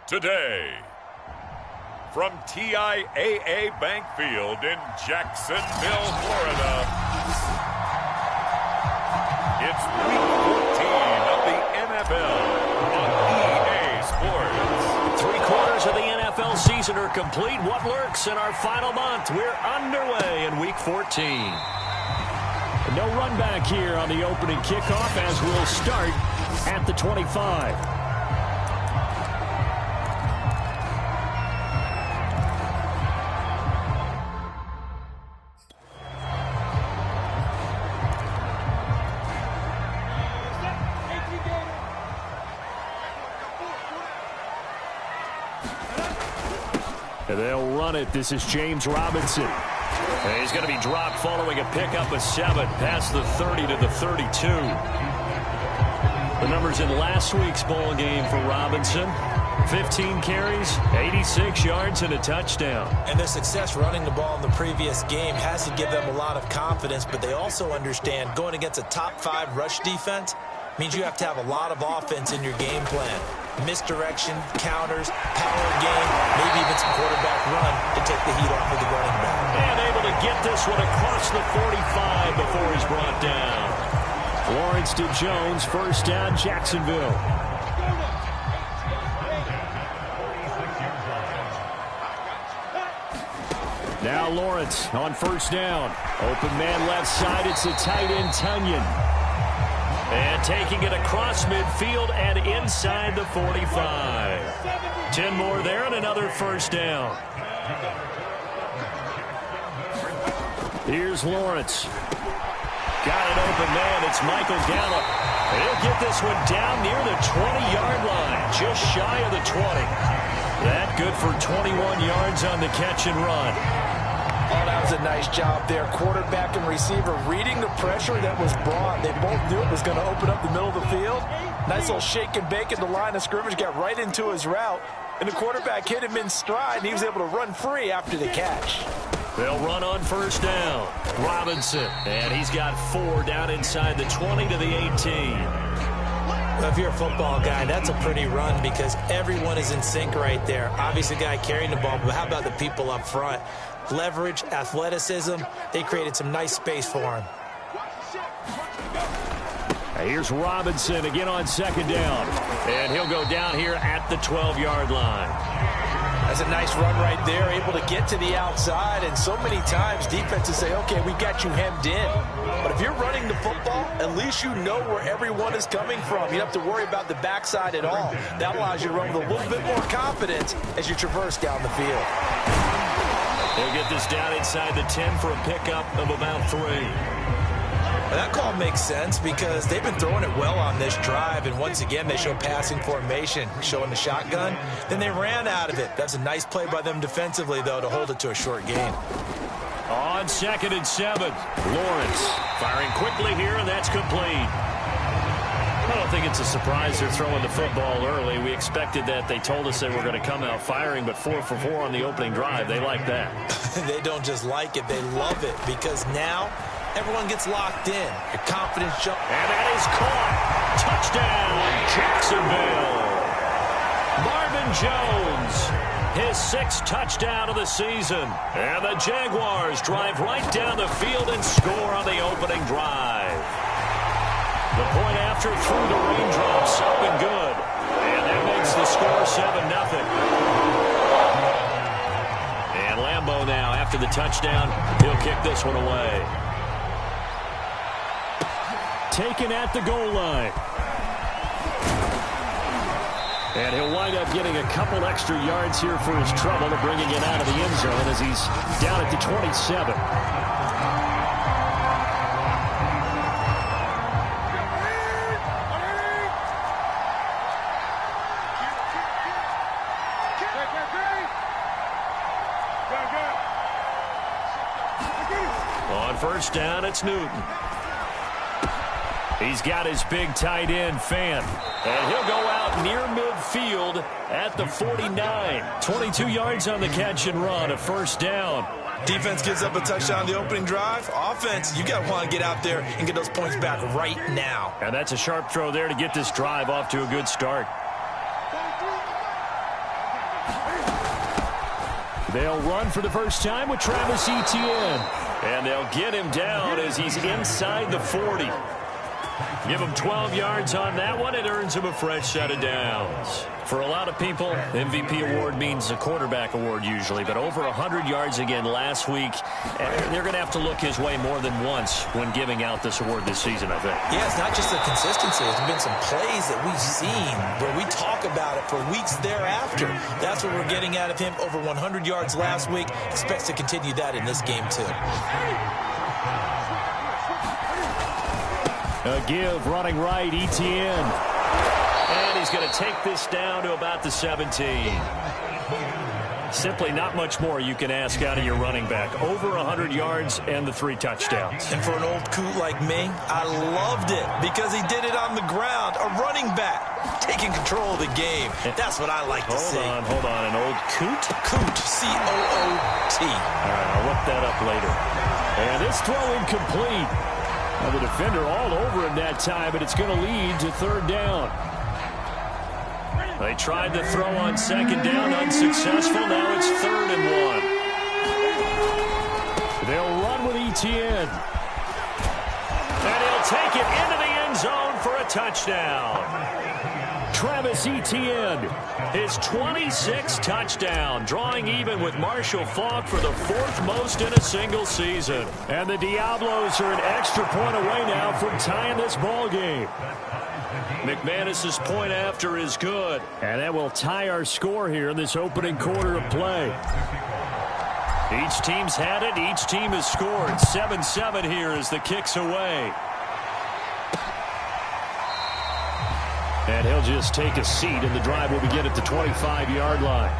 today. From TIAA Bank Field in Jacksonville, Florida, it's Week 14 of the NFL on EA Sports. 3/4 of the NFL season are complete. What lurks in our final month? We're underway in Week 14. No run back here on the opening kickoff as we'll start at the 25. They'll run it. This is James Robinson. And he's going to be dropped following a pickup of 7 past the 30 to the 32. The numbers in last week's ball game for Robinson: 15 carries, 86 yards, and a touchdown. And their success running the ball in the previous game has to give them a lot of confidence, but they also understand going against a top 5 rush defense means you have to have a lot of offense in your game plan. Misdirection, counters, power game, maybe even some quarterback run to take the heat off of the running back. And able to get this one across the 45 before he's brought down. Lawrence to Jones, first down, Jacksonville. Now Lawrence on first down. Open man left side, it's a tight end, Tunyon. And taking it across midfield and inside the 45. 10 more there and another first down. Here's Lawrence. Got it open man. It's Michael Gallup. He'll get this one down near the 20-yard line. Just shy of the 20. That good for 21 yards on the catch and run. Oh, that was a nice job there. Quarterback and receiver reading the pressure that was brought. They both knew it was going to open up the middle of the field. Nice little shake and bake at the line of scrimmage. Got right into his route. And the quarterback hit him in stride, and he was able to run free after the catch. They'll run on first down. Robinson. And he's got 4 down inside the 20 to the 18. Well, if you're a football guy, that's a pretty run because everyone is in sync right there. Obviously, the guy carrying the ball, but how about the people up front? Leverage, athleticism, they created some nice space for him. Here's Robinson again on second down. And he'll go down here at the 12-yard line. That's a nice run right there, able to get to the outside. And so many times defenses say, okay, we got you hemmed in. But if you're running the football, at least you know where everyone is coming from. You don't have to worry about the backside at all. That allows you to run with a little bit more confidence as you traverse down the field. They'll get this down inside the 10 for a pickup of about 3. Well, that call makes sense because they've been throwing it well on this drive, and once again they show passing formation, showing the shotgun. Then they ran out of it. That's a nice play by them defensively, though, to hold it to a short gain. On 2nd and 7, Lawrence firing quickly here, and that's complete. I don't think it's a surprise they're throwing the football early. We expected that. They told us they were going to come out firing, but 4 for 4 on the opening drive. They like that. They don't just like it, they love it, because now everyone gets locked in. Your confidence jump. And that is caught. Touchdown, Jacksonville. Marvin Jones, his 6th touchdown of the season. And the Jaguars drive right down the field and score on the opening drive. The point after through the raindrops, up and good. And that makes the score 7-0. And Lambeau now, after the touchdown, he'll kick this one away. Taken at the goal line. And he'll wind up getting a couple extra yards here for his trouble of bringing it out of the end zone as he's down at the 27. On first down, it's Newton. He's got his big tight end, Fant. And he'll go out near midfield at the 49. 22 yards on the catch and run, a first down. Defense gives up a touchdown on the opening drive. Offense, you got to want to get out there and get those points back right now. And that's a sharp throw there to get this drive off to a good start. They'll run for the first time with Travis Etienne. And they'll get him down as he's inside the 40. Give him 12 yards on that one. It earns him a fresh set of downs. For a lot of people, MVP award means a quarterback award usually, but over 100 yards again last week. They're going to have to look his way more than once when giving out this award this season, I think. Yeah, it's not just the consistency. There's been some plays that we've seen where we talk about it for weeks thereafter. That's what we're getting out of him. Over 100 yards last week. Expects to continue that in this game, too. A give, running right, Etienne. And he's going to take this down to about the 17. Simply not much more you can ask out of your running back. Over 100 yards and the 3 touchdowns. And for an old coot like me, I loved it because he did it on the ground. A running back taking control of the game. That's what I like to see. Hold on. An old coot? Coot, C-O-O-T. All right, I'll look that up later. And this throw incomplete. Now the defender all over him that time, but it's going to lead to 3rd down. They tried to throw on 2nd down, unsuccessful. Now it's 3rd and 1. They'll run with Etienne. And he'll take it into the end zone for a touchdown. Travis Etienne, his 26th touchdown, drawing even with Marshall Faulk for the 4th most in a single season. And the Diablos are an extra point away now from tying this ball game. McManus's point after is good. And that will tie our score here in this opening quarter of play. Each team's had it. Each team has scored. 7-7 here as the kick's away. And he'll just take a seat, and the drive will begin at the 25-yard line.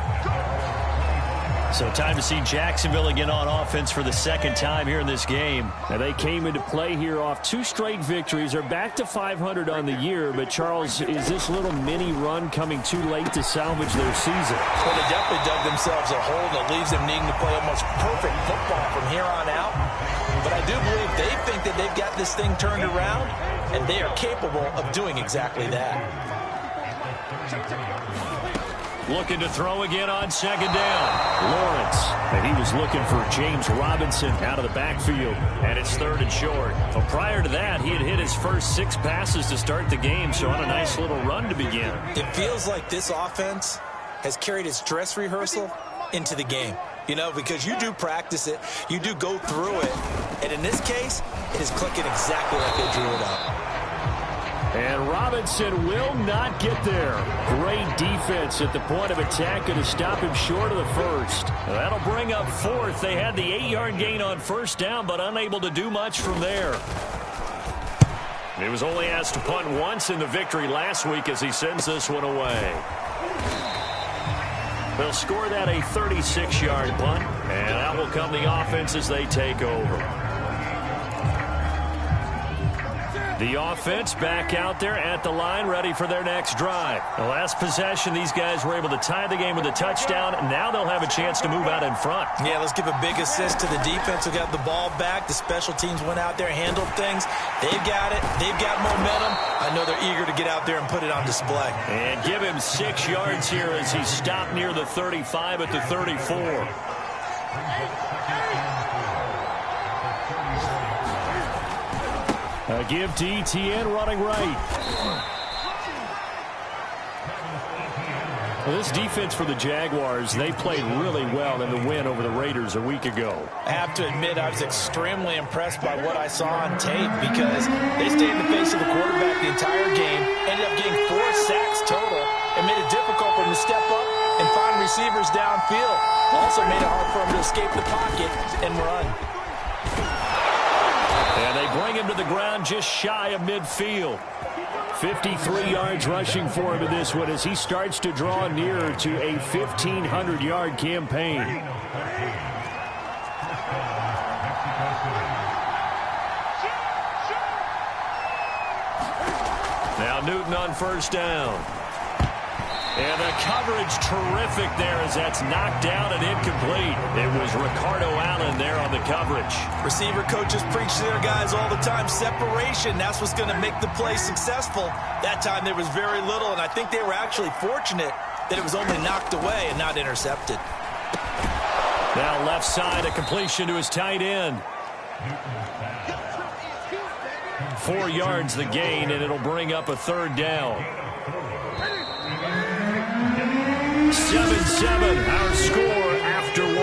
So time to see Jacksonville again on offense for the 2nd time here in this game. And they came into play here off 2 straight victories. They're back to 500 on the year. But, Charles, is this little mini run coming too late to salvage their season? Well, they definitely dug themselves a hole that leaves them needing to play almost perfect football from here on out. But I do believe they think that they've got this thing turned around, and they are capable of doing exactly that. Looking to throw again on 2nd down. Lawrence. And he was looking for James Robinson out of the backfield. And it's 3rd and short. Well, prior to that, he had hit his first 6 passes to start the game, so on a nice little run to begin. It feels like this offense has carried its dress rehearsal into the game. You know, because you do practice it, you do go through it, and in this case, it is clicking exactly like they drew it up. And Robinson will not get there. Great defense at the point of attack, going to stop him short of the 1st. That'll bring up 4th. They had the 8-yard gain on 1st down, but unable to do much from there. He was only asked to punt once in the victory last week as he sends this one away. They'll score that a 36-yard punt, and out will come the offense as they take over. The offense back out there at the line, ready for their next drive. The last possession, these guys were able to tie the game with a touchdown. Now they'll have a chance to move out in front. Yeah, let's give a big assist to the defense who got the ball back. The special teams went out there, handled things. They've got it. They've got momentum. I know they're eager to get out there and put it on display. And give him 6 yards here as he stopped near the 35 at the 34. A give to Etienne running right. Well, this defense for the Jaguars, they played really well in the win over the Raiders a week ago. I have to admit, I was extremely impressed by what I saw on tape because they stayed in the face of the quarterback the entire game, ended up getting 4 sacks total, and made it difficult for him to step up and find receivers downfield. Also made it hard for him to escape the pocket and run. And they bring him to the ground just shy of midfield. 53 yards rushing for him in this one as he starts to draw nearer to a 1,500-yard campaign. Now Newton on 1st down. And the coverage terrific there as that's knocked down and incomplete. It was Ricardo Allen there on the coverage. Receiver coaches preach to their guys all the time. Separation, that's what's going to make the play successful. That time there was very little, and I think they were actually fortunate that it was only knocked away and not intercepted. Now left side, a completion to his tight end. 4 yards the gain, and it'll bring up a third down. 7-7, our score after 1.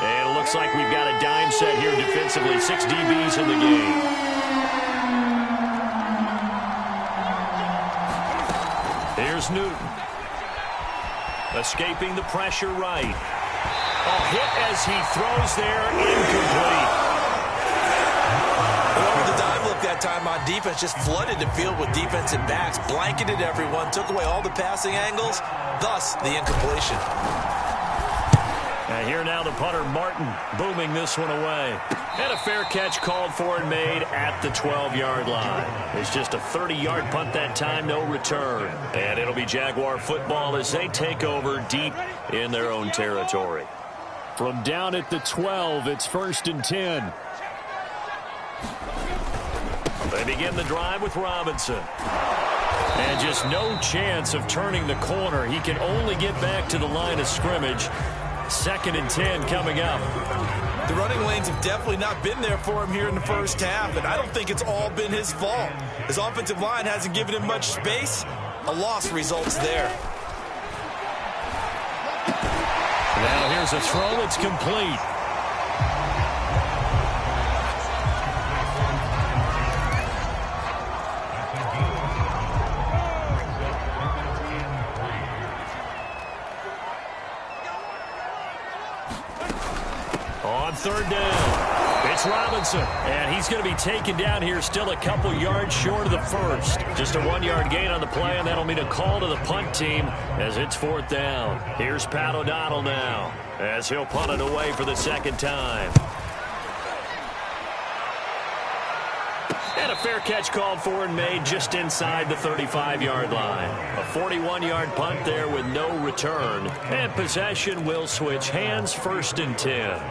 And it looks like we've got a dime set here defensively. 6 DBs in the game. Here's Newton. Escaping the pressure right. A hit as he throws there, incomplete. Over the dime look that time on defense, just flooded the field with defensive backs, blanketed everyone, took away all the passing angles, thus the incompletion. And here now the punter, Martin, booming this one away. And a fair catch called for and made at the 12-yard line. It's just a 30-yard punt that time, no return. And it'll be Jaguar football as they take over deep in their own territory. From down at the 12, it's 1st and 10. They begin the drive with Robinson. And just no chance of turning the corner. He can only get back to the line of scrimmage. 2nd and 10 coming up. The running lanes have definitely not been there for him here in the first half, and I don't think it's all been his fault. His offensive line hasn't given him much space. A loss results there. Now here's a throw that's complete. On 3rd down, it's Robinson, and he's going to be taken down here still a couple yards short of the first. Just a 1-yard gain on the play, and that'll mean a call to the punt team as it's 4th down. Here's Pat O'Donnell now as he'll punt it away for the 2nd time. And a fair catch called for and made just inside the 35-yard line. A 41-yard punt there with no return. And possession will switch hands, 1st and 10.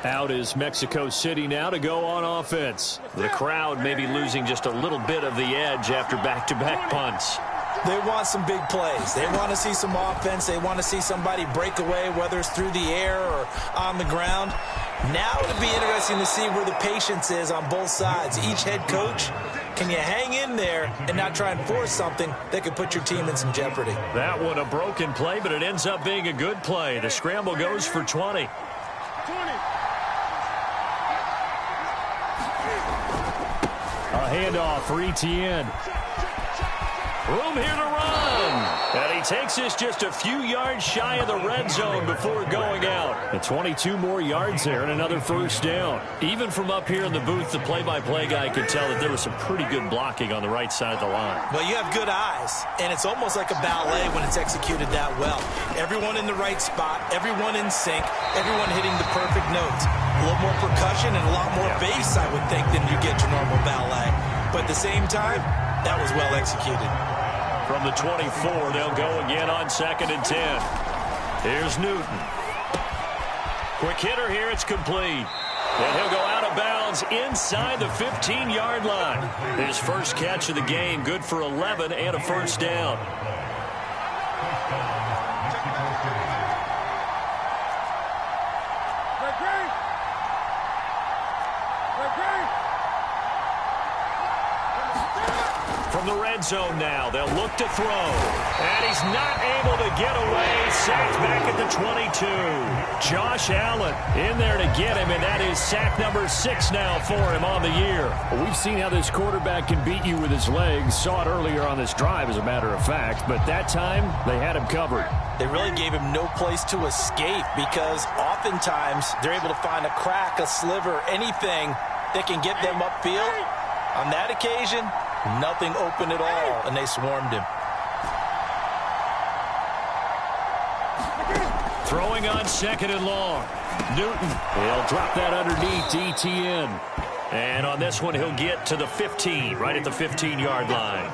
Out is Mexico City now to go on offense. The crowd may be losing just a little bit of the edge after back-to-back punts. They want some big plays. They want to see some offense. They want to see somebody break away, whether it's through the air or on the ground. Now it'll be interesting to see where the patience is on both sides. Each head coach, can you hang in there and not try and force something that could put your team in some jeopardy? That one a broken play, but it ends up being a good play. The scramble goes for 20. A handoff for Etienne. Room here to run. And he takes us just a few yards shy of the red zone before going out. And 22 more yards there and another 1st down. Even from up here in the booth, the play-by-play guy could tell that there was some pretty good blocking on the right side of the line. Well, you have good eyes, and it's almost like a ballet when it's executed that well. Everyone in the right spot, everyone in sync, everyone hitting the perfect notes. A little more percussion and a lot more bass, I would think, than you get your normal ballet. But at the same time, that was well executed. From the 24, they'll go again on 2nd and 10. Here's Newton. Quick hitter here, it's complete. And he'll go out of bounds inside the 15-yard line. His first catch of the game, good for 11 and a 1st down. From the red zone now, they'll look to throw. And he's not able to get away. Sacked back at the 22. Josh Allen in there to get him, and that is sack number 6 now for him on the year. Well, we've seen how this quarterback can beat you with his legs. Saw it earlier on this drive, as a matter of fact. But that time, they had him covered. They really gave him no place to escape because oftentimes they're able to find a crack, a sliver, anything that can get them upfield. On that occasion, nothing open at all, and they swarmed him. Throwing on 2nd and long. Newton, he'll drop that underneath to Etienne. And on this one, he'll get to the 15, right at the 15-yard line.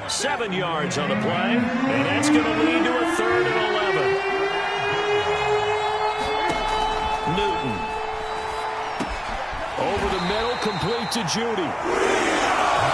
7 yards on the play, and that's going to lead to a 3rd and 11. Newton. Over the middle, complete to Judy.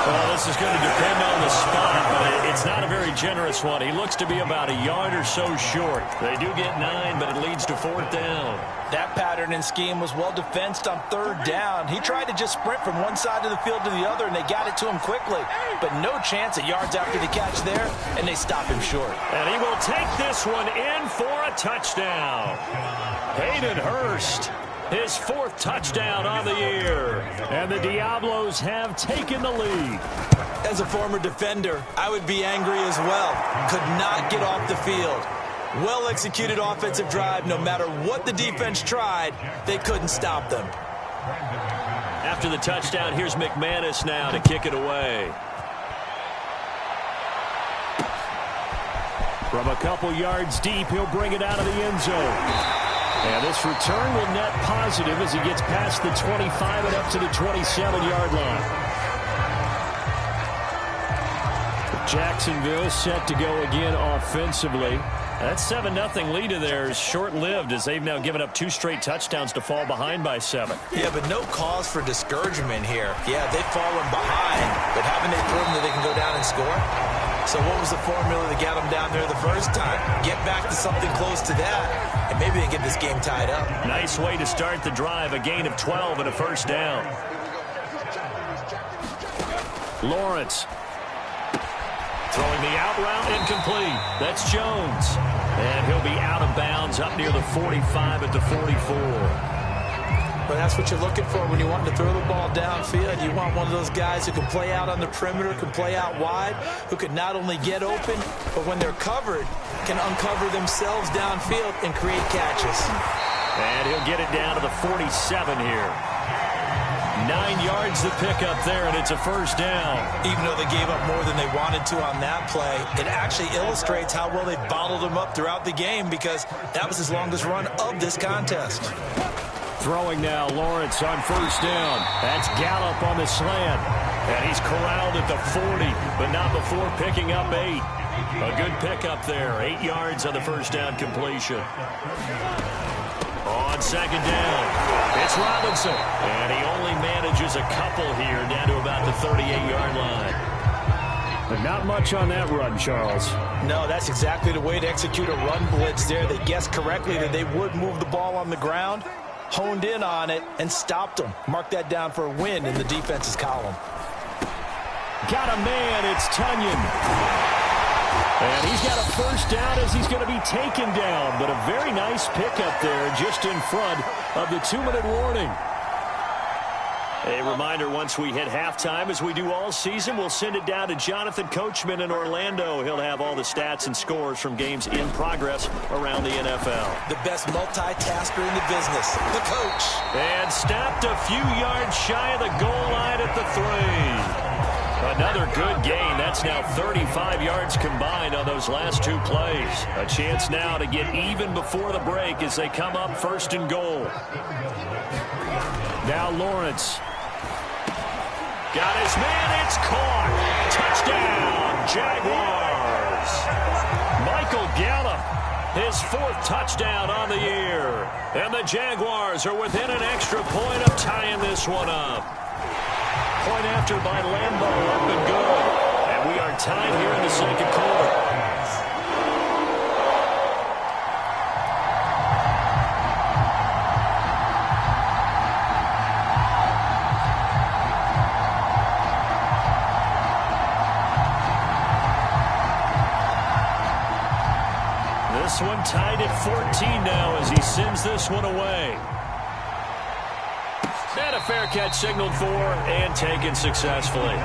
Well, this is going to depend on the spot, but it's not a very generous one. He looks to be about a yard or so short. They do get 9, but it leads to 4th down. That pattern and scheme was well defensed on 3rd down. He tried to just sprint from one side of the field to the other, and they got it to him quickly. But no chance at yards after the catch there, and they stop him short. And he will take this one in for a touchdown. Hayden Hurst, his 4th touchdown on the year. And the Diablos have taken the lead. As a former defender, I would be angry as well. Could not get off the field. Well-executed offensive drive. No matter what the defense tried, they couldn't stop them. After the touchdown, here's McManus now to kick it away. From a couple yards deep, he'll bring it out of the end zone. And this return will net positive as he gets past the 25 and up to the 27-yard line. Jacksonville set to go again offensively. That 7-0 lead of theirs short-lived as they've now given up 2 straight touchdowns to fall behind by 7. Yeah, but no cause for discouragement here. Yeah, they've fallen behind, but haven't they proven that they can go down and score? So what was the formula that got them down there the first time? Get back to something close to that, and maybe they get this game tied up. Nice way to start the drive, a gain of 12 and a 1st down. Lawrence. Throwing the out route, incomplete. That's Jones. And he'll be out of bounds up near the 45 at the 44. But that's what you're looking for when you want to throw the ball downfield. You want one of those guys who can play out on the perimeter, can play out wide, who can not only get open, but when they're covered, can uncover themselves downfield and create catches. And he'll get it down to the 47 here. 9 yards to pick up there, and it's a 1st down. Even though they gave up more than they wanted to on that play, it actually illustrates how well they bottled them up throughout the game because that was his longest run of this contest. Throwing now, Lawrence on 1st down. That's Gallup on the slant. And he's corralled at the 40, but not before picking up 8. A good pickup there. 8 yards on the 1st down completion. On 2nd down, it's Robinson. And he only manages a couple here down to about the 38-yard line. But not much on that run, Charles. No, that's exactly the way to execute a run blitz there. They guessed correctly that they would move the ball on the ground, honed in on it, and stopped them. Mark that down for a win in the defense's column. Got a man, it's Tunyon. And he's got a 1st down as he's going to be taken down. But a very nice pickup there just in front of the 2-minute warning. A reminder, once we hit halftime, as we do all season, we'll send it down to Jonathan Coachman in Orlando. He'll have all the stats and scores from games in progress around the NFL. The best multitasker in the business, the coach. And snapped a few yards shy of the goal line at the 3. Another good gain. That's now 35 yards combined on those last 2 plays. A chance now to get even before the break as they come up 1st and goal. Now Lawrence. Got his man. It's caught. Touchdown, Jaguars. Michael Gallup, his 4th touchdown on the year. And the Jaguars are within an extra point of tying this one up. Point after by Lambeau, up and good. And we are tied here in the 2nd quarter. This one tied at 14 now as he sends this one away. And a fair catch signaled for and taken successfully.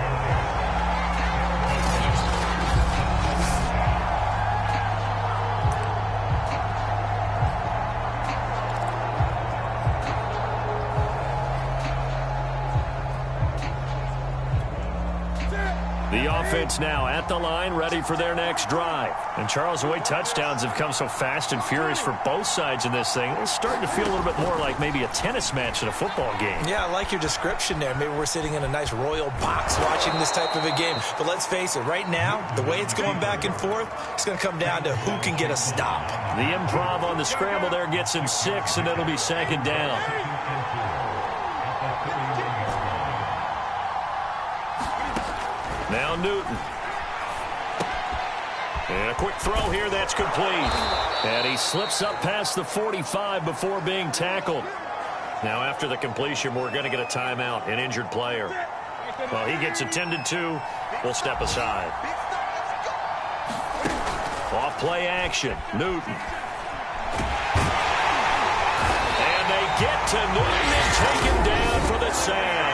The offense now at the line, ready for their next drive. And Charles, the way touchdowns have come so fast and furious for both sides in this thing, it's starting to feel a little bit more like maybe a tennis match in a football game. Yeah, I like your description there. Maybe we're sitting in a nice royal box watching this type of a game. But let's face it, right now, the way it's going back and forth, it's going to come down to who can get a stop. The improv on the scramble there gets him 6, and it'll be 2nd down. Now Newton. And a quick throw here that's complete. And he slips up past the 45 before being tackled. Now after the completion, we're going to get a timeout, an injured player. Well, he gets attended to. We'll step aside. Off play action. Newton. And they get to Newton and take him down for the sack.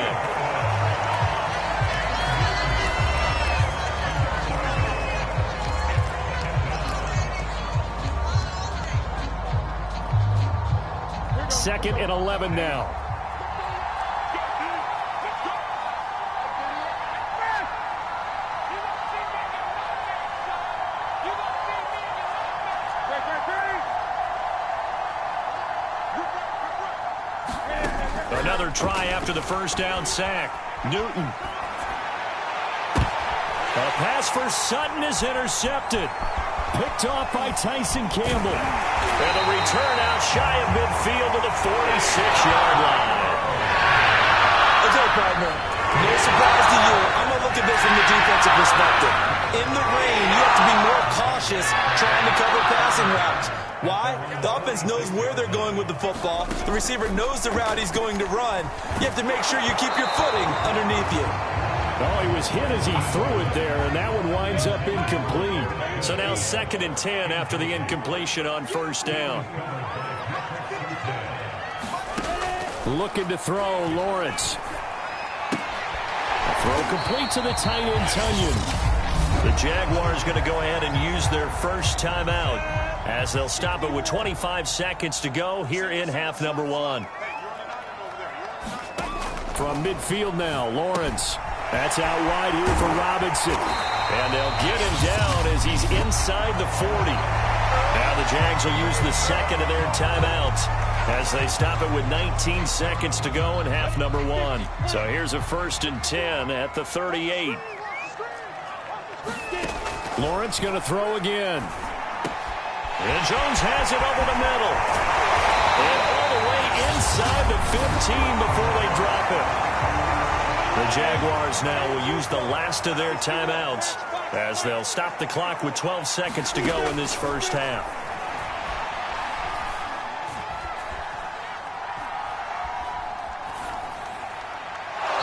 Second and 11 now. Another try after the first down sack. Newton. A pass for Sutton is intercepted. Picked off by Tyson Campbell. And a return out shy of midfield to the 46-yard line. Okay, partner. No surprise to you. I'm going to look at this from the defensive perspective. In the rain, you have to be more cautious trying to cover passing routes. Why? The offense knows where they're going with the football. The receiver knows the route he's going to run. You have to make sure you keep your footing underneath you. Oh, he was hit as he threw it there, and that one winds up incomplete. So now 2nd and 10 after the incompletion on first down. Looking to throw, Lawrence. A throw complete to the tight end, Tunyon. The Jaguars going to go ahead and use their first timeout as they'll stop it with 25 seconds to go here in half number 1. From midfield now, Lawrence. That's out wide here for Robinson. And they'll get him down as he's inside the 40. Now the Jags will use the second of their timeouts as they stop it with 19 seconds to go in half number 1. So here's a 1st and 10 at the 38. Lawrence going to throw again. And Jones has it over the middle. And all the way inside the 15 before they drop it. The Jaguars now will use the last of their timeouts as they'll stop the clock with 12 seconds to go in this first half.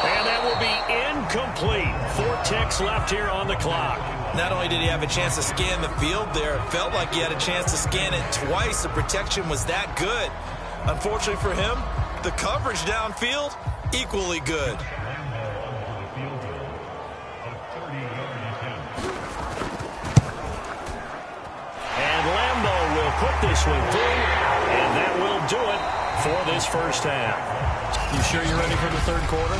And that will be incomplete. 4 ticks left here on the clock. Not only did he have a chance to scan the field there, it felt like he had a chance to scan it twice. The protection was that good. Unfortunately for him, the coverage downfield, equally good. Put this one through, and that will do it for this first half. You sure you're ready for the third quarter?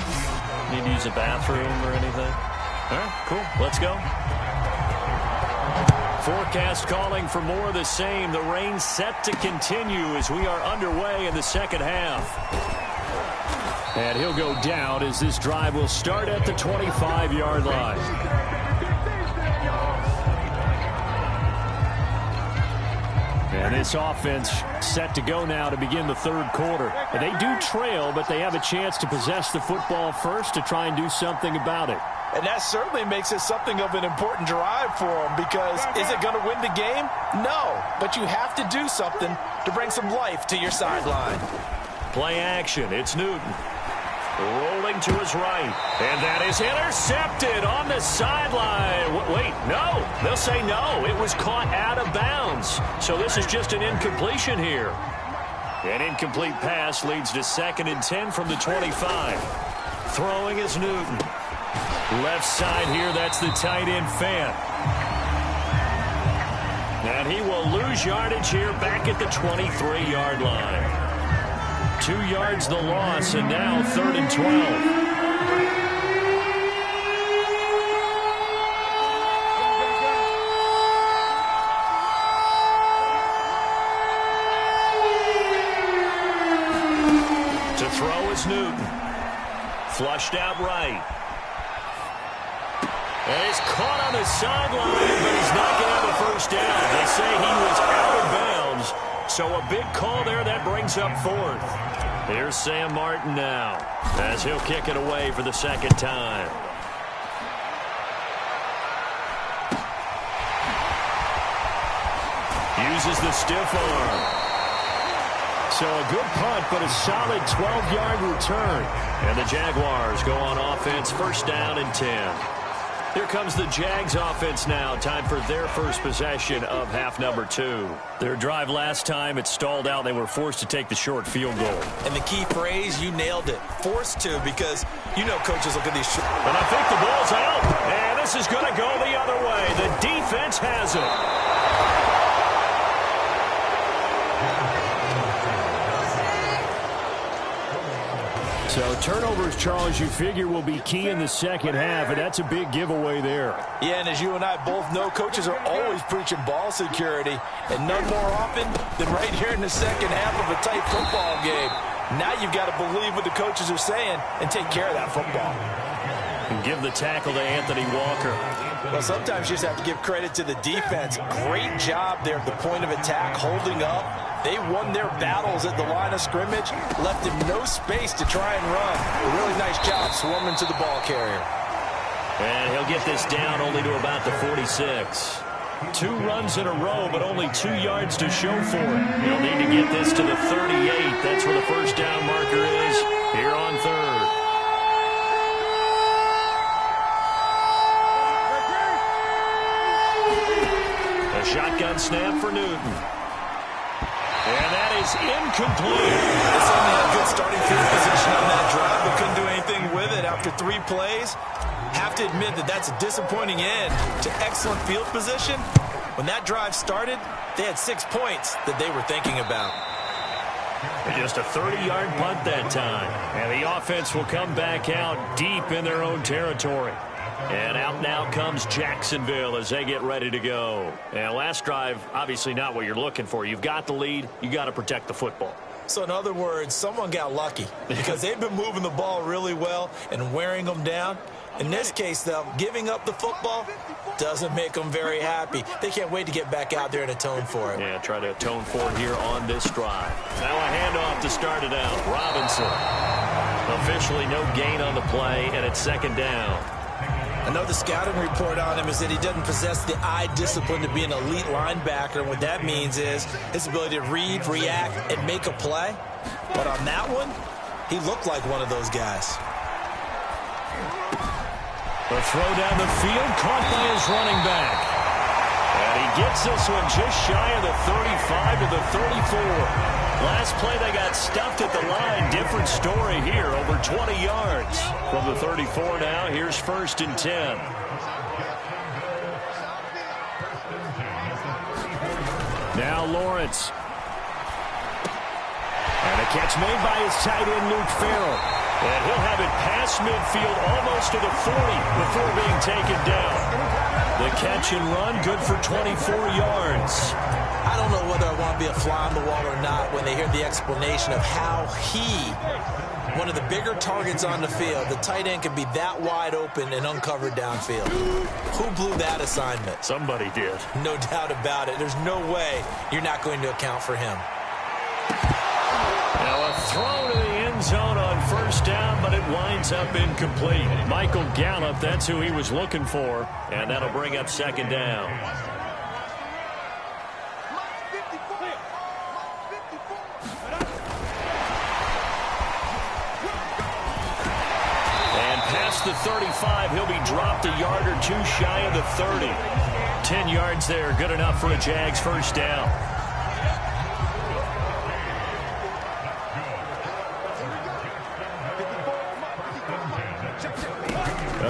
Need to use a bathroom or anything? All right, cool. Let's go. Forecast calling for more of the same. The rain set to continue as we are underway in the second half. And he'll go down as this drive will start at the 25-yard line. And this offense set to go now to begin the third quarter. And they do trail, but they have a chance to possess the football first to try and do something about it. And that certainly makes it something of an important drive for them because is it going to win the game? No, but you have to do something to bring some life to your sideline. Play action. It's Newton. Rolling to his right. And that is intercepted on the sideline. Wait, no. They'll say no. It was caught out of bounds. So this is just an incompletion here. An incomplete pass leads to 2nd and 10 from the 25. Throwing is Newton. Left side here, that's the tight end Fant. And he will lose yardage here back at the 23-yard line. 2 yards the loss, and now 3rd and 12. To throw is Newton. Flushed out right. And he's caught on the sideline, but he's not going to have a first down. They say he was out of bounds. So a big call there that brings up 4th. Here's Sam Martin now as he'll kick it away for the second time. Uses the stiff arm. So a good punt, but a solid 12-yard return. And the Jaguars go on offense, first down and 10. Here comes the Jags offense now. Time for their first possession of half number 2. Their drive last time, it stalled out. They were forced to take the short field goal. And the key phrase, you nailed it. Forced to, because you know coaches look at these short. And I think the ball's out. And this is going to go the other way. The defense has it. So turnovers, Charles, you figure will be key in the second half, and that's a big giveaway there. Yeah, and as you and I both know, coaches are always preaching ball security, and none more often than right here in the second half of a tight football game. Now you've got to believe what the coaches are saying and take care of that football. And give the tackle to Anthony Walker. Well, sometimes you just have to give credit to the defense. Great job there at the point of attack, holding up. They won their battles at the line of scrimmage, left him no space to try and run. A really nice job swarming to the ball carrier. And he'll get this down only to about the 46. 2 runs in a row, but only 2 yards to show for it. He'll need to get this to the 38. That's where the first down marker is here on third. A shotgun snap for Newton. And that is incomplete. They certainly had good starting field position on that drive, but couldn't do anything with it after 3 plays. Have to admit that that's a disappointing end to excellent field position. When that drive started, they had 6 points that they were thinking about. Just a 30-yard punt that time. And the offense will come back out deep in their own territory. And out now comes Jacksonville as they get ready to go. And last drive, obviously not what you're looking for. You've got the lead. You got to protect the football. So in other words, someone got lucky because they've been moving the ball really well and wearing them down. In this case, though, giving up the football doesn't make them very happy. They can't wait to get back out there and atone for it. Yeah, try to atone for it here on this drive. Now a handoff to start it out. Robinson. Officially no gain on the play, and it's second down. I know the scouting report on him is that he doesn't possess the eye discipline to be an elite linebacker. What that means is his ability to read, react, and make a play. But on that one, he looked like one of those guys. The throw down the field, caught by his running back. And he gets this one just shy of the 35 to the 34. Last play, they got stuffed at the line. Different story here, over 20 yards. From the 34 now, here's first and 10. Now Lawrence. And a catch made by his tight end, Luke Farrell. And he'll have it past midfield, almost to the 40 before being taken down. The catch and run, good for 24 yards. I don't know whether I want to be a fly on the wall or not when they hear the explanation of how he, one of the bigger targets on the field, the tight end can be that wide open and uncovered downfield. Who blew that assignment? Somebody did. No doubt about it. There's no way you're not going to account for him. Now a throw to the end zone on first down, but it winds up incomplete. Michael Gallup, that's who he was looking for, and that'll bring up second down. And past the 35, he'll be dropped a yard or 2 shy of the 30. 10 yards there, good enough for a Jags first down.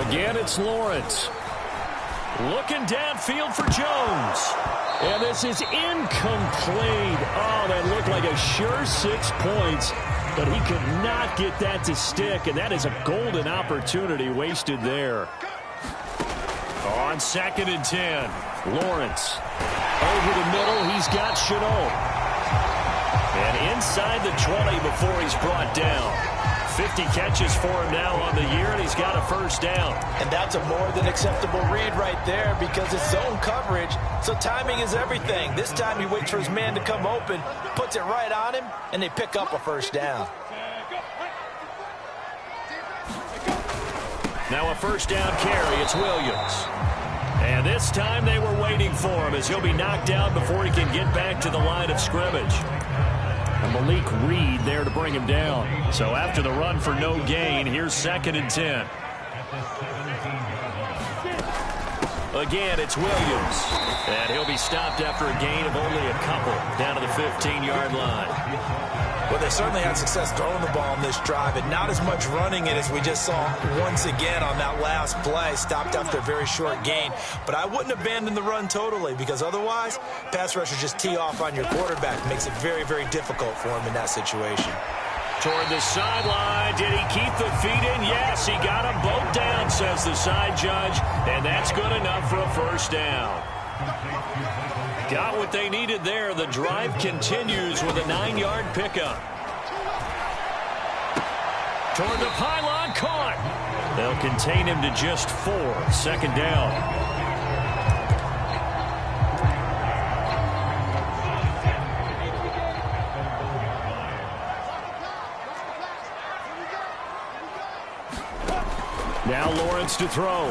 Again, it's Lawrence. Looking downfield for Jones. And this is incomplete. Oh, that looked like a sure 6 points, but he could not get that to stick, and that is a golden opportunity wasted there. On second and 10, Lawrence. Over the middle, he's got Chenault. And inside the 20 before he's brought down. 50 catches for him now on the year, and he's got a first down. And that's a more than acceptable read right there because it's zone coverage, so timing is everything. This time he waits for his man to come open, puts it right on him, and they pick up a first down. Now a first down carry. It's Williams. And this time they were waiting for him as he'll be knocked down before he can get back to the line of scrimmage. And Malik Reed there to bring him down. So after the run for no gain, here's 2nd and 10. Again, it's Williams. And he'll be stopped after a gain of only a couple down to the 15-yard line. Well, they certainly had success throwing the ball on this drive, and not as much running it as we just saw once again on that last play. Stopped after a very short gain. But I wouldn't abandon the run totally, because otherwise, pass rushers just tee off on your quarterback. Makes it very, very difficult for him in that situation. Toward the sideline. Did he keep the feet in? Yes, he got them both down, says the side judge. And that's good enough for a first down. Got what they needed there. The drive continues with a 9-yard pickup. Toward the pylon, caught. They'll contain him to just 4. 2nd down. Now Lawrence to throw.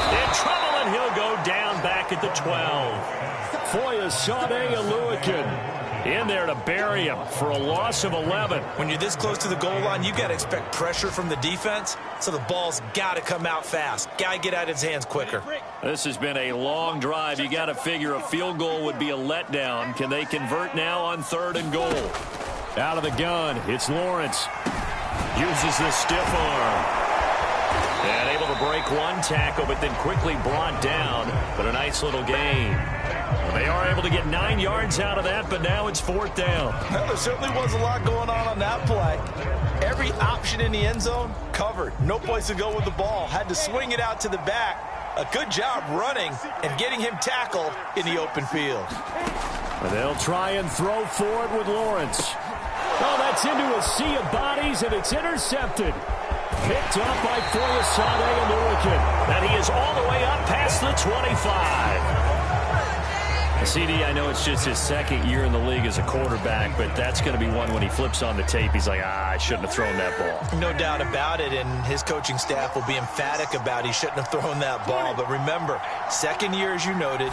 In trouble, and he'll go down back at the 12. Foyesade Oluokun in there to bury him for a loss of 11. When you're this close to the goal line, you got to expect pressure from the defense, so the ball's got to come out fast. Got to get out of his hands quicker. This has been a long drive. You got to figure a field goal would be a letdown. Can they convert now on 3rd and goal? Out of the gun, it's Lawrence. Uses the stiff arm. And able to break one tackle, but then quickly brought down. But a nice little gain. They are able to get 9 yards out of that, but now it's 4th down. Well, there certainly was a lot going on that play. Every option in the end zone covered. No place to go with the ball. Had to swing it out to the back. A good job running and getting him tackled in the open field. And they'll try and throw forward with Lawrence. Oh, that's into a sea of bodies, and it's intercepted. Picked up by Foyesade Oluokun. And he is all the way up past the 25. CD, I know it's just his 2nd year in the league as a quarterback, but that's going to be one when he flips on the tape. He's like, I shouldn't have thrown that ball. No doubt about it, and his coaching staff will be emphatic about he shouldn't have thrown that ball. But remember, 2nd year, as you noted,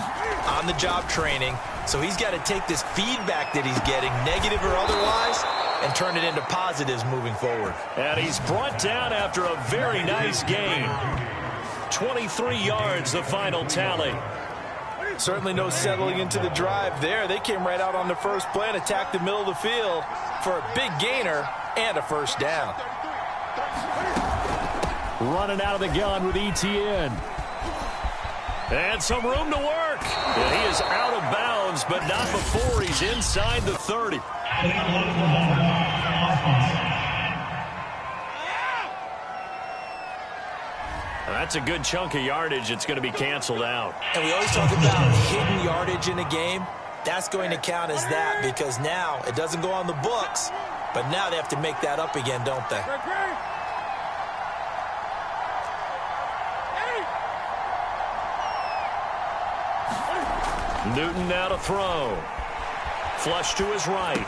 on-the-job training, so he's got to take this feedback that he's getting, negative or otherwise, and turn it into positives moving forward. And he's brought down after a very nice gain. 23 yards, the final tally. Certainly no settling into the drive there. They came right out on the first play and attacked the middle of the field for a big gainer and a first down. Running out of the gun with ETN. And some room to work. And he is out of bounds, but not before he's inside the 30. That's a good chunk of yardage. It's going to be canceled out. And we always talk about hidden yardage in a game. That's going to count as that because now it doesn't go on the books, but now they have to make that up again, don't they? Newton now to throw. Flush to his right.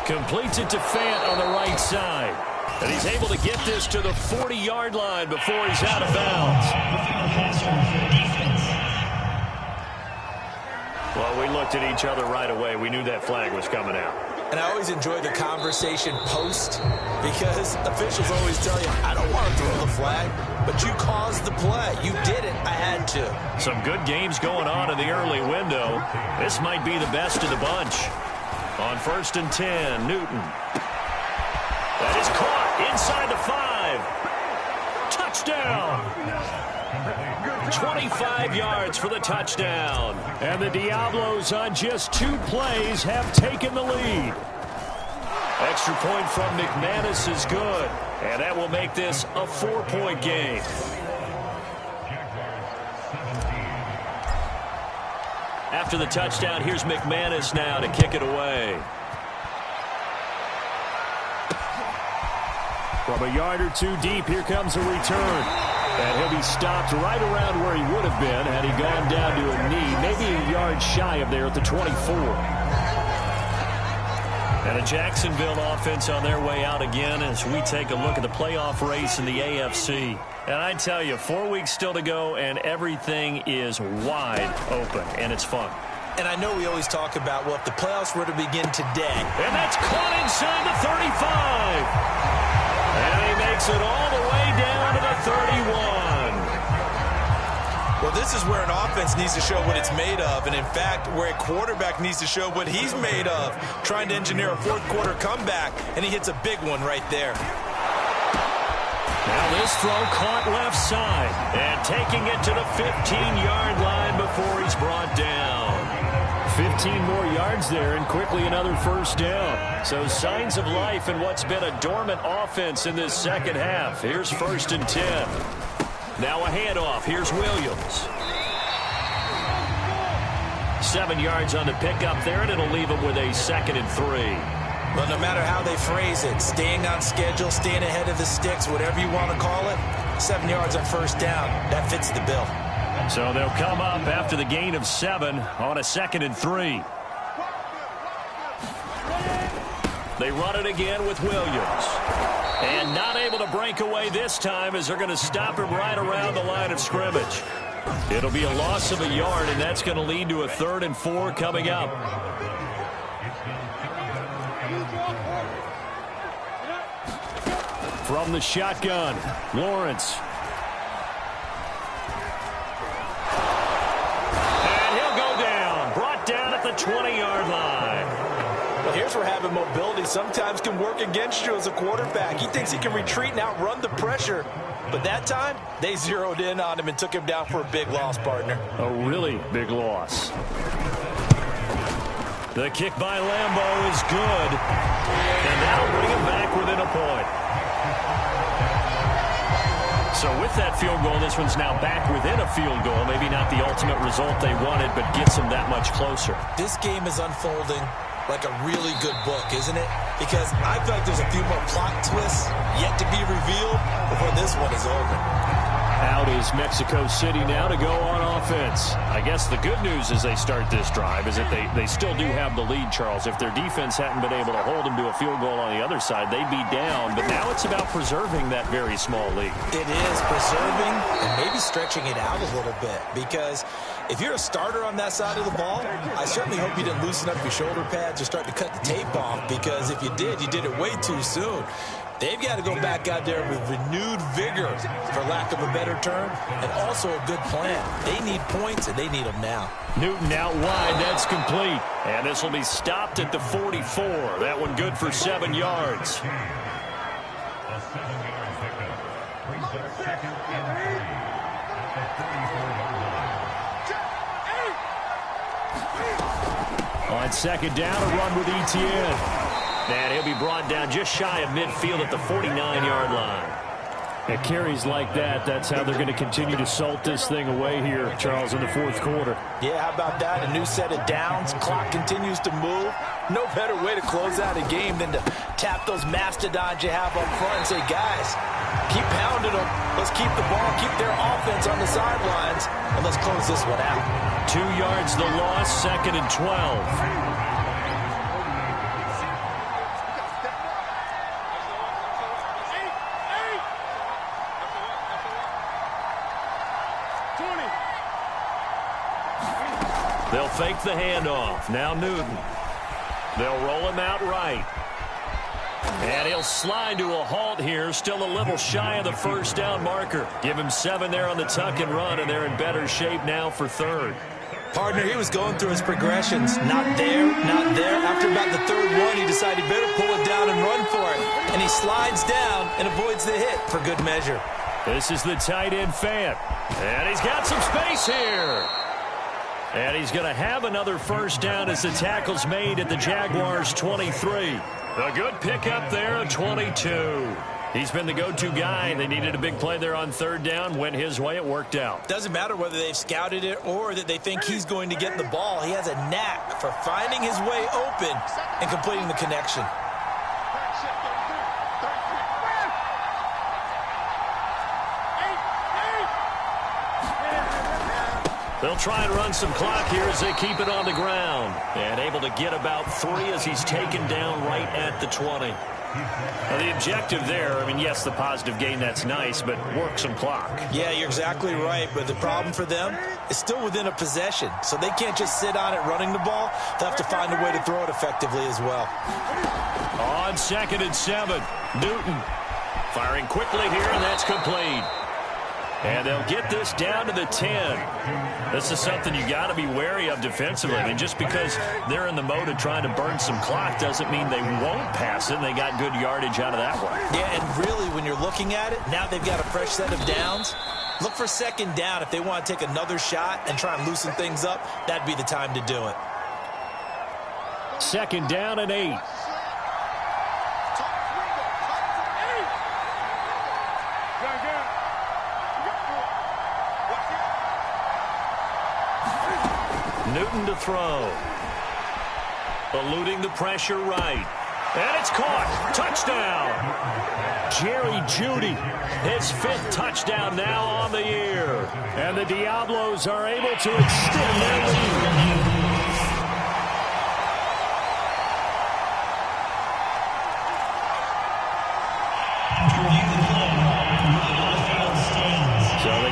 Completes it to Fant on the right side. And he's able to get this to the 40-yard line before he's out of bounds. Well, we looked at each other right away. We knew that flag was coming out. And I always enjoy the conversation post because officials always tell you, I don't want to throw the flag, but you caused the play. You did it. I had to. Some good games going on in the early window. This might be the best of the bunch. On 1st and 10, Newton. That is caught inside the 5. Touchdown. 25 yards for the touchdown. And the Diablos on just 2 plays have taken the lead. Extra point from McManus is good. And that will make this a 4-point game. After the touchdown, here's McManus now to kick it away. From a yard or 2 deep, here comes a return. And he'll be stopped right around where he would have been had he gone down to a knee, maybe a yard shy of there at the 24. And a Jacksonville offense on their way out again as we take a look at the playoff race in the AFC. And I tell you, 4 weeks still to go, and everything is wide open, and it's fun. And I know we always talk about, well, if the playoffs were to begin today. And that's caught inside the 35. And he makes it all the way down to the 31. Well, this is where an offense needs to show what it's made of. And, in fact, where a quarterback needs to show what he's made of, trying to engineer a fourth-quarter comeback, and he hits a big one right there. Now this throw caught left side. And taking it to the 15-yard line before he's brought down. 15 more yards there, and quickly another first down. So signs of life in what's been a dormant offense in this second half. Here's 1st and 10. Now a handoff. Here's Williams. 7 yards on the pickup there, and it'll leave him with a 2nd and 3. Well, no matter how they phrase it, staying on schedule, staying ahead of the sticks, whatever you want to call it, 7 yards on first down, that fits the bill. So they'll come up after the gain of 7 on a 2nd and 3. They run it again with Williams. And not able to break away this time as they're going to stop him right around the line of scrimmage. It'll be a loss of a yard, and that's going to lead to a 3rd and 4 coming up. From the shotgun, Lawrence. And he'll go down. Brought down at the 20-yard line. Well, here's where having mobility sometimes can work against you as a quarterback. He thinks he can retreat and outrun the pressure. But that time, they zeroed in on him and took him down for a big loss, partner. A really big loss. The kick by Lambeau is good. And that'll bring him back within a point. So with that field goal, this one's now back within a field goal. Maybe not the ultimate result they wanted, but gets them that much closer. This game is unfolding like a really good book, isn't it? Because I feel like there's a few more plot twists yet to be revealed before this one is over. Out is Mexico City now to go on offense. I guess the good news as they start this drive is that they still do have the lead, Charles. If their defense hadn't been able to hold them to a field goal on the other side, they'd be down. But now it's about preserving that very small lead. It is preserving and maybe stretching it out a little bit. Because if you're a starter on that side of the ball, I certainly hope you didn't loosen up your shoulder pads or start to cut the tape off. Because if you did it way too soon. They've got to go back out there with renewed vigor, for lack of a better term, and also a good plan. They need points, and they need them now. Newton out wide. That's complete. And this will be stopped at the 44. That one good for 7 yards. On 2nd down, a run with Etienne. And he'll be brought down just shy of midfield at the 49-yard line. At carries like that, that's how they're going to continue to salt this thing away here, Charles, in the 4th quarter. Yeah, how about that? A new set of downs. Clock continues to move. No better way to close out a game than to tap those mastodons you have up front and say, guys, keep pounding them. Let's keep the ball, keep their offense on the sidelines, and let's close this one out. 2 yards the loss, 2nd and 12. They'll fake the handoff. Now Newton. They'll roll him out right. And he'll slide to a halt here. Still a little shy of the first down marker. Give him 7 there on the tuck and run, and they're in better shape now for 3rd. Partner, he was going through his progressions. Not there, not there. After about the 3rd one, he decided he better pull it down and run for it. And he slides down and avoids the hit for good measure. This is the tight end Fant. And he's got some space here. And he's going to have another first down as the tackle's made at the Jaguars' 23. A good pickup there at 22. He's been the go-to guy. They needed a big play there on 3rd down. Went his way. It worked out. Doesn't matter whether they've scouted it or that they think he's going to get the ball. He has a knack for finding his way open and completing the connection. They'll try and run some clock here as they keep it on the ground. And able to get about 3 as he's taken down right at the 20. Now, the objective there, I mean, yes, the positive gain, that's nice, but work some clock. Yeah, you're exactly right, but the problem for them is still within a possession, so they can't just sit on it running the ball. They'll have to find a way to throw it effectively as well. On 2nd and 7, Newton firing quickly here, and that's complete. And they'll get this down to the 10. This is something you got to be wary of defensively. I mean, just because they're in the mode of trying to burn some clock doesn't mean they won't pass it. And they got good yardage out of that one. Yeah, and really, when you're looking at it, now they've got a fresh set of downs. Look for 2nd down. If they want to take another shot and try and loosen things up, that'd be the time to do it. 2nd down and 8. Newton to throw. Eluding the pressure right. And it's caught. Touchdown. Jerry Jeudy, his 5th touchdown now on the year. And the Diablos are able to extend their lead.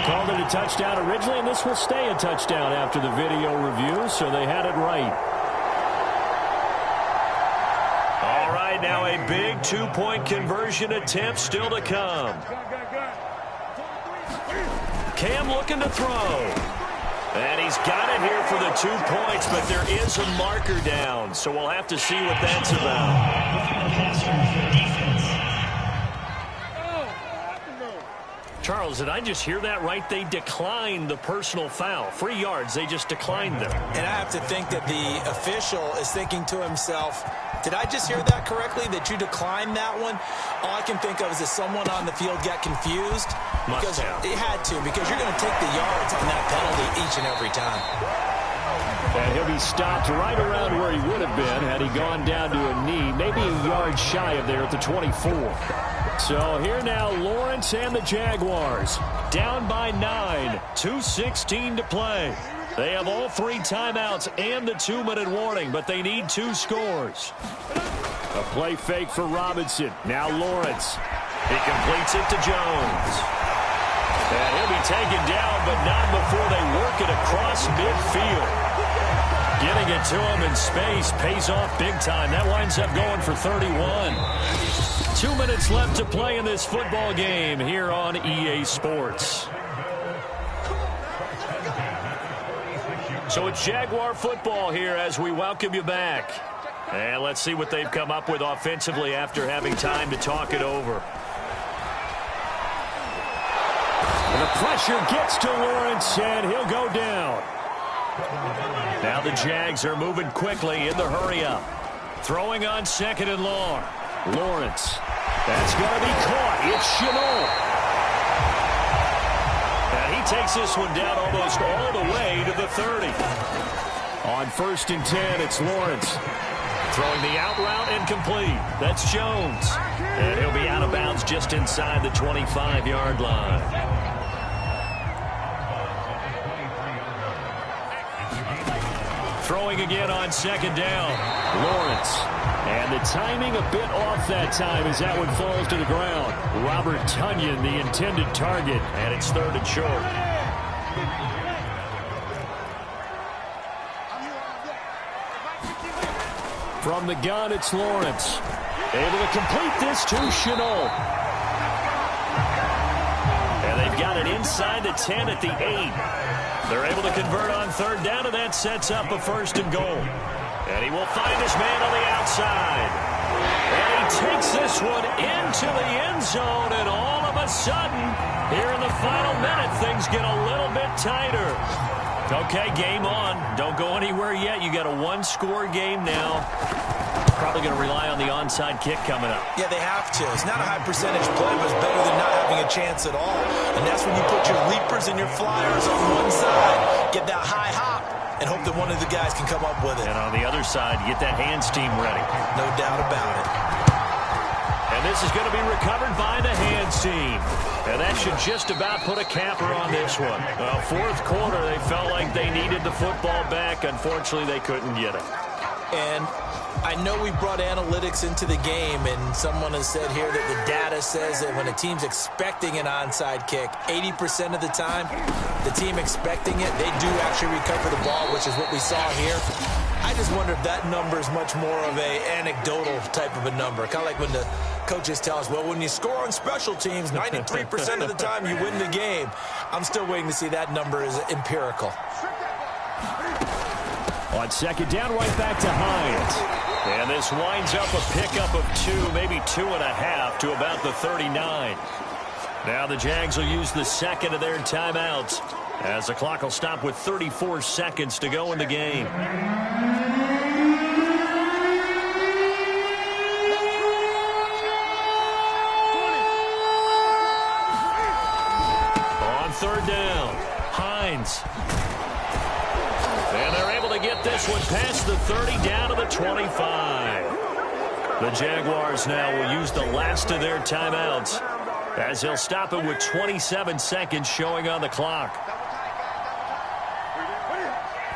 Called it a touchdown originally, and this will stay a touchdown after the video review, so they had it right. All right, now a big 2-point conversion attempt still to come. Cam looking to throw. And he's got it here for the 2 points, but there is a marker down, so we'll have to see what that's about. Charles, did I just hear that right? They declined the personal foul. 3 yards, they just declined them. And I have to think that the official is thinking to himself, did I just hear that correctly, that you declined that one? All I can think of is that someone on the field got confused. Because it had to, because you're going to take the yards on that penalty each and every time. And he'll be stopped right around where he would have been had he gone down to a knee, maybe a yard shy of there at the 24. So here now, Lawrence and the Jaguars down by 9, 2:16 to play. They have all 3 timeouts and the 2-minute warning, but they need 2 scores. A play fake for Robinson. Now Lawrence. He completes it to Jones. And he'll be taken down, but not before they work it across midfield. Getting it to him in space pays off big time. That winds up going for 31. 2 minutes left to play in this football game here on EA Sports. So it's Jaguar football here as we welcome you back. And let's see what they've come up with offensively after having time to talk it over. And the pressure gets to Lawrence, and he'll go down. Now the Jags are moving quickly in the hurry-up. Throwing on 2nd and long. Lawrence. That's going to be caught. It's Shenault. And he takes this one down almost all the way to the 30. On 1st and 10, it's Lawrence. Throwing the out route and complete. That's Jones. And he'll be out of bounds just inside the 25-yard line. Throwing again on 2nd down. Lawrence. And the timing a bit off that time as that one falls to the ground. Robert Tonyan, the intended target. And it's 3rd and short. From the gun, it's Lawrence. Able to complete this to Shenault. And they've got it inside the 10 at the 8. They're able to convert on 3rd down, and that sets up a 1st and goal. And he will find his man on the outside. And he takes this one into the end zone, and all of a sudden, here in the final minute, things get a little bit tighter. Okay, game on. Don't go anywhere yet. You got a 1-score game now. Probably going to rely on the onside kick coming up. Yeah, they have to. It's not a high percentage play, but it's better than not having a chance at all. And that's when you put your leapers and your flyers on one side, get that high hop, and hope that one of the guys can come up with it. And on the other side, get that hands team ready. No doubt about it. And this is going to be recovered by the hands team. And that should just about put a capper on this one. Well, fourth quarter, they felt like they needed the football back. Unfortunately, they couldn't get it. And I know we brought analytics into the game, and someone has said here that the data says that when a team's expecting an onside kick, 80% of the time, the team expecting it, they do actually recover the ball, which is what we saw here. I just wonder if that number is much more of a anecdotal type of a number. Kind of like when the coaches tell us, well, when you score on special teams, 93% of the time you win the game. I'm still waiting to see that number is empirical. On second down, right back to Hines. And this winds up a pickup of 2, maybe 2.5 to about the 39. Now the Jags will use the second of their timeouts as the clock will stop with 34 seconds to go in the game. On third down, Hines. And they're able to get this one past the 30 down to the 25. The Jaguars now will use the last of their timeouts as they'll stop it with 27 seconds showing on the clock.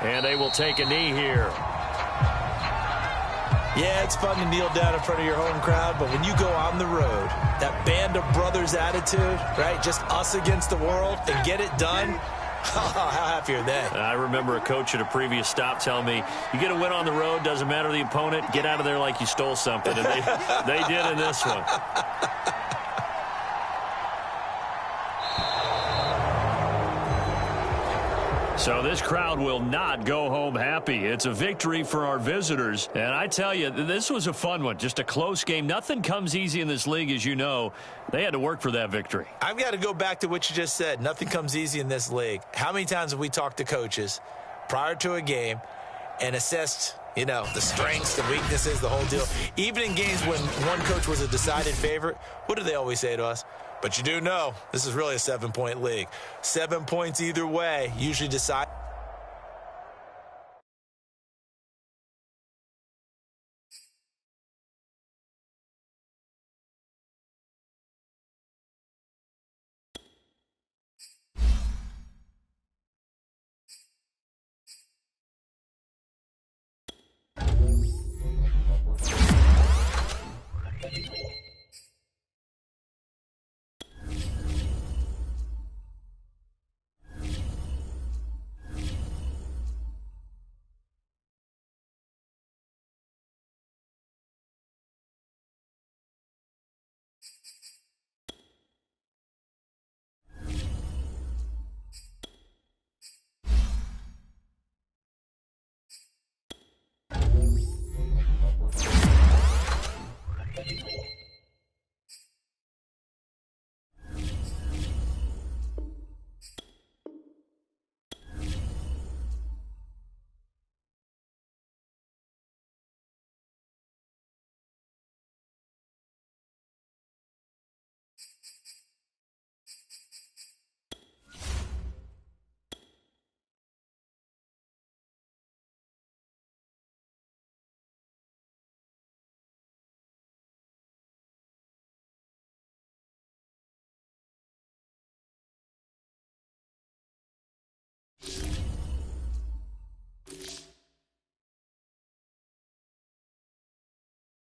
And they will take a knee here. Yeah, it's fun to kneel down in front of your home crowd, but when you go on the road, that band of brothers attitude, right, just us against the world, and get it done, how happy are they? I remember a coach at a previous stop telling me, you get a win on the road, doesn't matter the opponent, get out of there like you stole something. And they did in this one. So this crowd will not go home happy. It's a victory for our visitors. And I tell you, this was a fun one. Just a close game. Nothing comes easy in this league, as you know. They had to work for that victory. I've got to go back to what you just said. Nothing comes easy in this league. How many times have we talked to coaches prior to a game and assessed, you know, the strengths, the weaknesses, the whole deal? Even in games when one coach was a decided favorite, what do they always say to us? But you do know this is really a 7-point league. 7 points either way usually decide.